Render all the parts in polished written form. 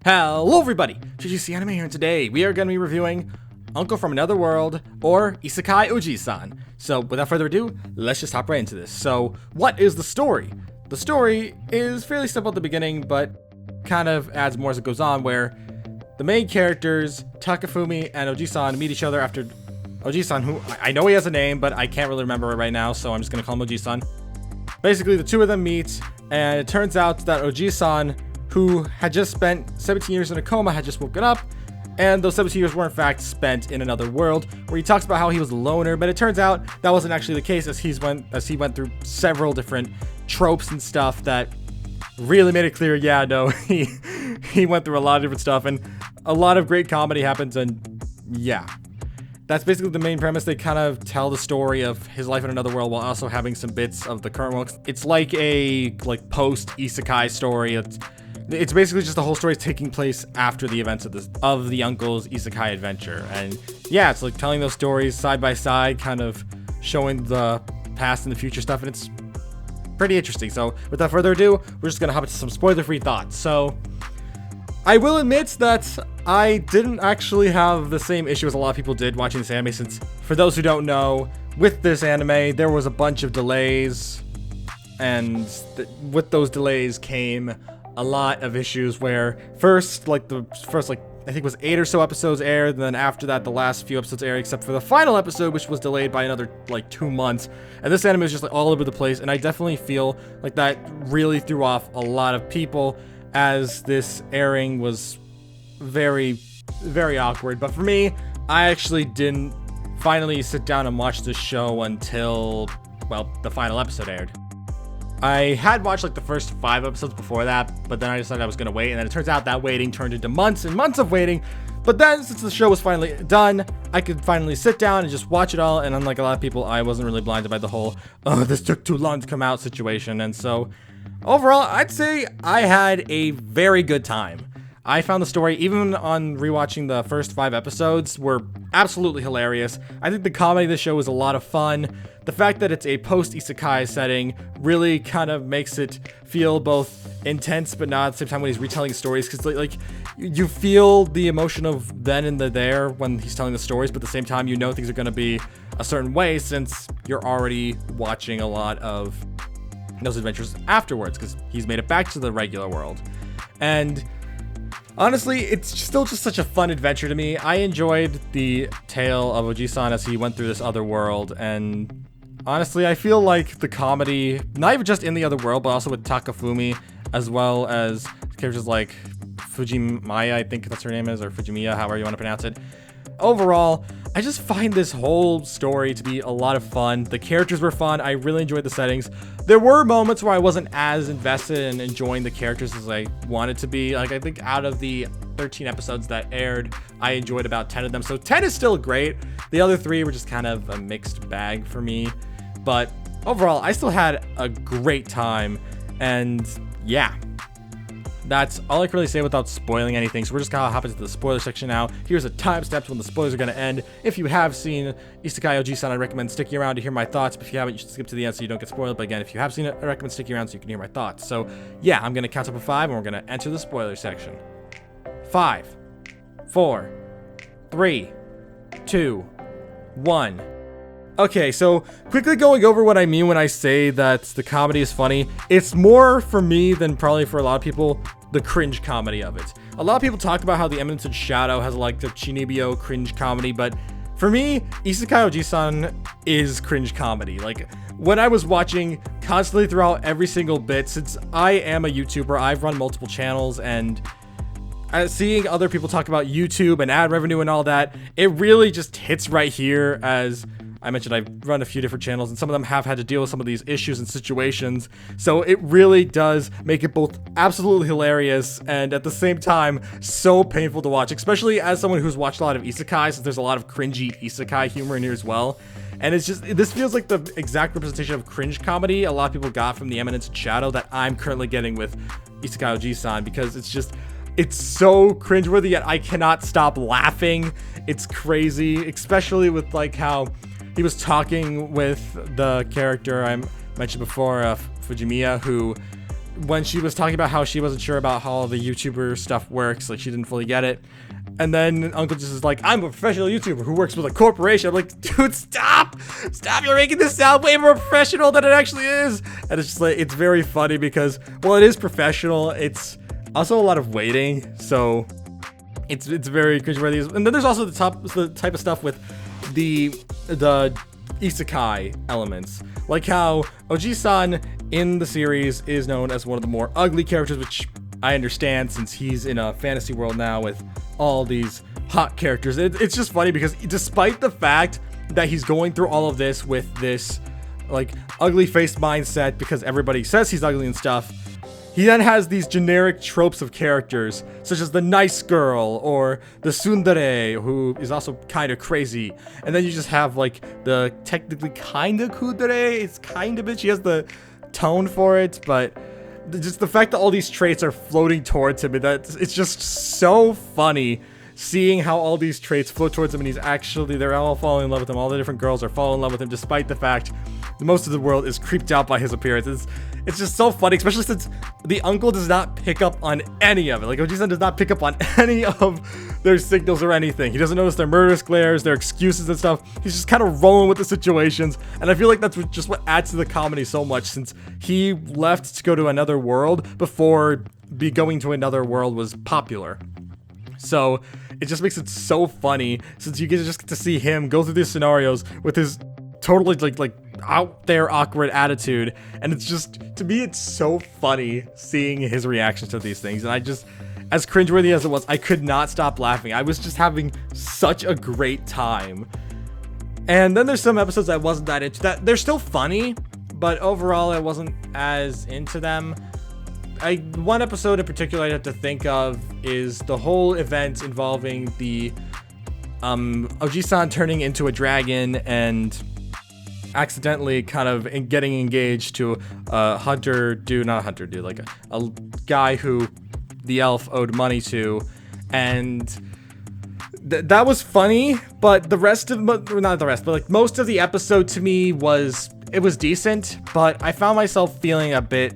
Hello everybody, GGC Anime here, and today we are going to be reviewing Uncle from Another World, or Isekai Oji-san. So without further ado, let's just hop right into this. So what is the story? The story is fairly simple at the beginning, but kind of adds more as it goes on, where the main characters, Takafumi and Oji-san, meet each other after Oji-san, who I know he has a name, but I can't really remember it right now, so I'm just going to call him Oji-san. Basically, the two of them meet, and it turns out that Oji-san, who had just spent 17 years in a coma, had just woken up, and those 17 years were in fact spent in another world, where he talks about how he was a loner, but it turns out that wasn't actually the case, as he went through several different tropes and stuff that really made it clear, yeah, no, he went through a lot of different stuff, and a lot of great comedy happens, and yeah. That's basically the main premise. They kind of tell the story of his life in another world while also having some bits of the current world. It's like a post isekai story. It's basically just the whole story is taking place after the events of the uncle's isekai adventure. And yeah, it's like telling those stories side by side, kind of showing the past and the future stuff, and it's pretty interesting. So without further ado, we're just gonna hop into some spoiler-free thoughts. So I will admit that I didn't actually have the same issue as a lot of people did watching this anime, since for those who don't know, with this anime there was a bunch of delays, and with those delays came a lot of issues where first I think it was 8 or so episodes aired, and then after that the last few episodes aired, except for the final episode, which was delayed by another 2 months. And this anime is just all over the place, and I definitely feel like that really threw off a lot of people, as this airing was very, very awkward. But for me, I actually didn't finally sit down and watch this show until, well, the final episode aired. I had watched the first 5 episodes before that, but then I decided I was gonna wait, and then it turns out that waiting turned into months and months of waiting. But then, since the show was finally done, I could finally sit down and just watch it all, and unlike a lot of people, I wasn't really blinded by the whole, oh, this took too long to come out situation. And so overall, I'd say I had a very good time. I found the story, even on rewatching the first 5 episodes, were absolutely hilarious. I think the comedy of the show is a lot of fun. The fact that it's a post-isekai setting really kind of makes it feel both intense, but not at the same time when he's retelling stories, because you feel the emotion of then and there when he's telling the stories, but at the same time you know things are going to be a certain way, since you're already watching a lot of those adventures afterwards, because he's made it back to the regular world. And honestly, it's still just such a fun adventure to me. I enjoyed the tale of Oji-san as he went through this other world, and honestly, I feel like the comedy, not even just in the other world, but also with Takafumi, as well as characters like Fujimaya, I think that's her name is, or Fujimiya, however you want to pronounce it. Overall, I just find this whole story to be a lot of fun. The characters were fun. I really enjoyed the settings. There were moments where I wasn't as invested in enjoying the characters as I wanted to be. I think out of the 13 episodes that aired, I enjoyed about 10 of them. So 10 is still great. The other 3 were just kind of a mixed bag for me. But overall, I still had a great time. And yeah, that's all I can really say without spoiling anything. So we're just gonna hop into the spoiler section now. Here's a timestamp when the spoilers are gonna end. If you have seen Isekai Oji-san, I recommend sticking around to hear my thoughts. But if you haven't, you should skip to the end so you don't get spoiled. But again, if you have seen it, I recommend sticking around so you can hear my thoughts. So yeah, I'm gonna count up to 5 and we're gonna enter the spoiler section. 5, 4, 3, 2, 1. Okay, so quickly going over what I mean when I say that the comedy is funny. It's more for me than probably for a lot of people, the cringe comedy of it. A lot of people talk about how the Eminence in Shadow has the Chinibyo cringe comedy, but for me, Isekai Oji-san is cringe comedy. When I was watching constantly throughout every single bit, since I am a YouTuber, I've run multiple channels, and seeing other people talk about YouTube and ad revenue and all that, it really just hits right here. As I mentioned, I've run a few different channels, and some of them have had to deal with some of these issues and situations. So it really does make it both absolutely hilarious and at the same time so painful to watch, especially as someone who's watched a lot of isekai, since there's a lot of cringy isekai humor in here as well. And it's just, this feels like the exact representation of cringe comedy a lot of people got from the Eminence in Shadow that I'm currently getting with Isekai Oji-san, because it's so cringeworthy, yet I cannot stop laughing. It's crazy, especially with how he was talking with the character I mentioned before, Fujimiya, who when she was talking about how she wasn't sure about how the YouTuber stuff works, like she didn't fully get it. And then Uncle just is like, I'm a professional YouTuber who works with a corporation. I'm like, dude, stop! Stop, you're making this sound way more professional than it actually is. And it's just like, it's very funny because, well, it is professional. It's also a lot of waiting, so it's very cringeworthy. And then there's also the type of stuff with the isekai elements. Like how Oji-san in the series is known as one of the more ugly characters, which I understand since he's in a fantasy world now with all these hot characters. It's just funny because despite the fact that he's going through all of this with this like ugly faced mindset because everybody says he's ugly and stuff, he then has these generic tropes of characters such as the nice girl or the tsundere, who is also kind of crazy. And then you just have like the technically kind of kudere. It's kind of it. She has the tone for it, but just the fact that all these traits are floating towards him, it's just so funny seeing how all these traits float towards him, and they're all falling in love with him. All the different girls are falling in love with him, despite the fact that most of the world is creeped out by his appearance. It's just so funny, especially since the uncle does not pick up on any of it. Like, Oji-san does not pick up on any of their signals or anything. He doesn't notice their murderous glares, their excuses and stuff. He's just kind of rolling with the situations. And I feel like that's just what adds to the comedy so much, since he left to go to another world before going to another world was popular. So it just makes it so funny, since you just get to see him go through these scenarios with his totally like out there awkward attitude, and it's just, to me, it's so funny seeing his reactions to these things. And I just, as cringeworthy as it was, I could not stop laughing. I was just having such a great time. And then there's some episodes I wasn't that into. That they're still funny, but overall I wasn't as into them. One episode in particular I have to think of is the whole event involving the Oji-san turning into a dragon and accidentally kind of getting engaged to a like a guy who the elf owed money to, and that was funny. But most of the episode to me was decent, but I found myself feeling a bit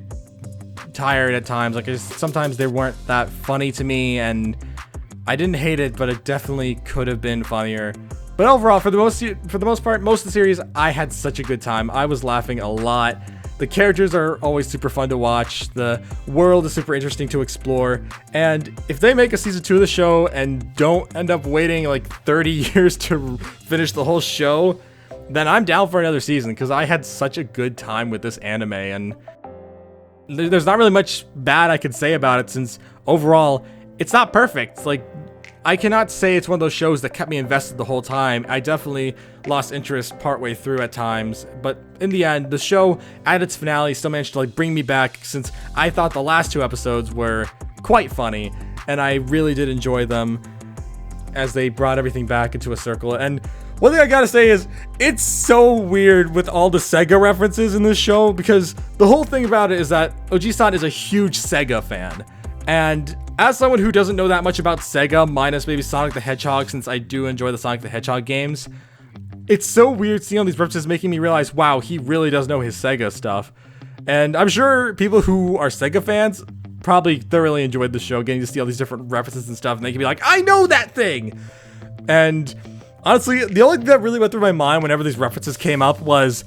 tired at times. Like, sometimes they weren't that funny to me, and I didn't hate it, but it definitely could have been funnier. But overall, for the most part, most of the series, I had such a good time. I was laughing a lot. The characters are always super fun to watch. The world is super interesting to explore. And if they make a season 2 of the show and don't end up waiting like 30 years to finish the whole show, then I'm down for another season, because I had such a good time with this anime. And there's not really much bad I could say about it, since overall, it's not perfect. Like, I cannot say it's one of those shows that kept me invested the whole time. I definitely lost interest partway through at times, but in the end, the show at its finale still managed to like bring me back, since I thought the last 2 episodes were quite funny, and I really did enjoy them as they brought everything back into a circle. And one thing I gotta say is, it's so weird with all the Sega references in this show, because the whole thing about it is that Oji-san is a huge Sega fan. And as someone who doesn't know that much about Sega, minus maybe Sonic the Hedgehog, since I do enjoy the Sonic the Hedgehog games, it's so weird seeing all these references, making me realize, wow, he really does know his Sega stuff. And I'm sure people who are Sega fans probably thoroughly enjoyed the show, getting to see all these different references and stuff, and they can be like, I know that thing! And honestly, the only thing that really went through my mind whenever these references came up was,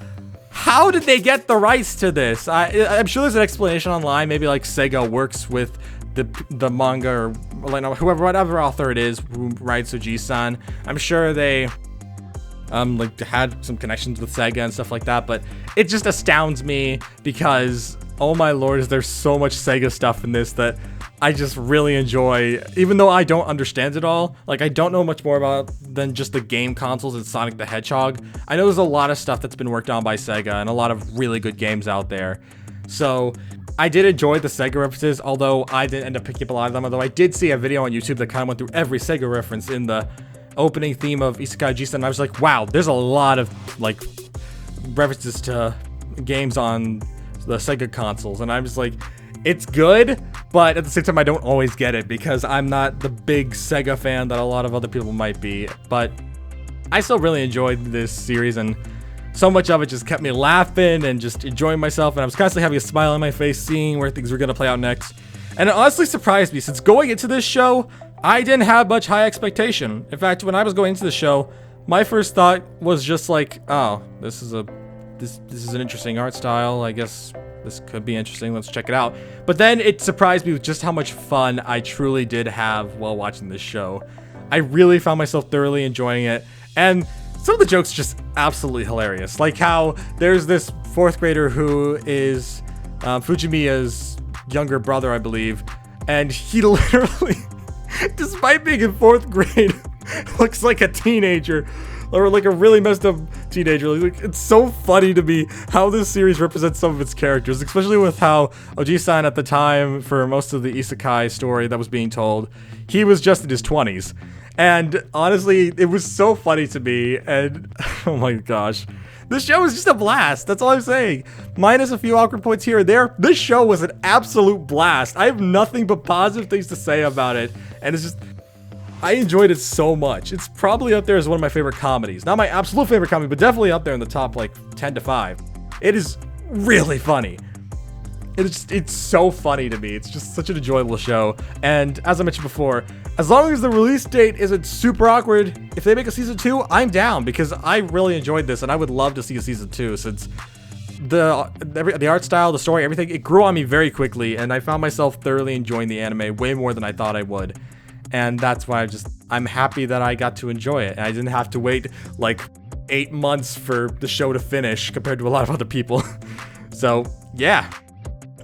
how did they get the rights to this? I'm sure there's an explanation online. Maybe like Sega works with the manga, or like whatever author it is who writes Oji-san. I'm sure they like had some connections with Sega and stuff like that, but it just astounds me because, oh my lord, is there so much Sega stuff in this that I just really enjoy, even though I don't understand it all. Like, I don't know much more about than just the game consoles and Sonic the Hedgehog. I know there's a lot of stuff that's been worked on by Sega and a lot of really good games out there. So I did enjoy the Sega references, although I didn't end up picking up a lot of them. Although I did see a video on YouTube that kind of went through every Sega reference in the opening theme of Isekai Oji-san. I was like, wow, there's a lot of like references to games on the Sega consoles, and I'm just like, it's good, but at the same time, I don't always get it because I'm not the big Sega fan that a lot of other people might be. But I still really enjoyed this series, and so much of it just kept me laughing and just enjoying myself, and I was constantly having a smile on my face seeing where things were going to play out next. And it honestly surprised me, since going into this show, I didn't have much high expectation. In fact, when I was going into the show, my first thought was just like, oh, this is an interesting art style. I guess this could be interesting. Let's check it out. But then it surprised me with just how much fun I truly did have while watching this show. I really found myself thoroughly enjoying it. And some of the jokes just absolutely hilarious. Like how there's this 4th grader who is Fujimiya's younger brother, I believe. And he literally, despite being in 4th grade, looks like a teenager. Or like a really messed up teenager. Like, it's so funny to me how this series represents some of its characters, especially with how Oji-san at the time, for most of the isekai story that was being told, he was just in his 20s. And honestly, it was so funny to me, and oh my gosh. This show was just a blast, that's all I'm saying. Minus a few awkward points here and there, this show was an absolute blast. I have nothing but positive things to say about it, and it's just, I enjoyed it so much. It's probably up there as one of my favorite comedies. Not my absolute favorite comedy, but definitely up there in the top like 10 to 5. It is really funny. It's so funny to me. It's just such an enjoyable show. And as I mentioned before, as long as the release date isn't super awkward, if they make a season 2, I'm down, because I really enjoyed this and I would love to see a season 2, since the art style, the story, everything, it grew on me very quickly, and I found myself thoroughly enjoying the anime way more than I thought I would. And that's why I'm happy that I got to enjoy it. And I didn't have to wait like 8 months for the show to finish compared to a lot of other people. So yeah,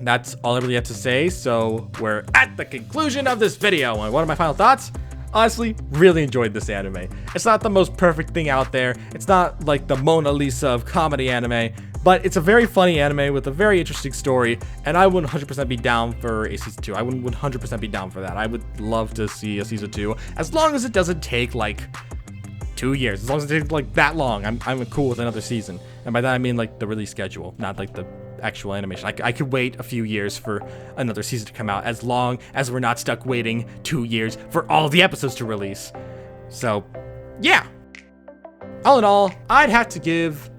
that's all I really have to say. So we're at the conclusion of this video. And what are my final thoughts? Honestly, really enjoyed this anime. It's not the most perfect thing out there. It's not like the Mona Lisa of comedy anime, but it's a very funny anime with a very interesting story, and I would 100% be down for a season 2. I would 100% be down for that. I would love to see a season 2, as long as it doesn't take like 2 years. As long as it takes like that long, I'm cool with another season. And by that I mean like the release schedule, not like the actual animation. I could wait a few years for another season to come out, as long as we're not stuck waiting 2 years for all the episodes to release. So yeah, all in all, I'd have to give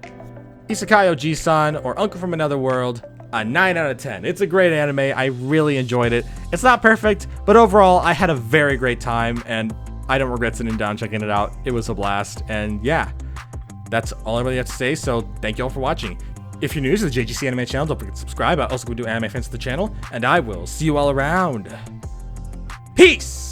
Isekai Oji-san, or Uncle from Another World, a 9 out of 10. It's a great anime. I really enjoyed it. It's not perfect, but overall, I had a very great time, and I don't regret sitting down checking it out. It was a blast, and yeah, that's all I really have to say, so thank you all for watching. If you're new to the JGC Anime channel, don't forget to subscribe. I also go do anime fans to the channel, and I will see you all around. Peace!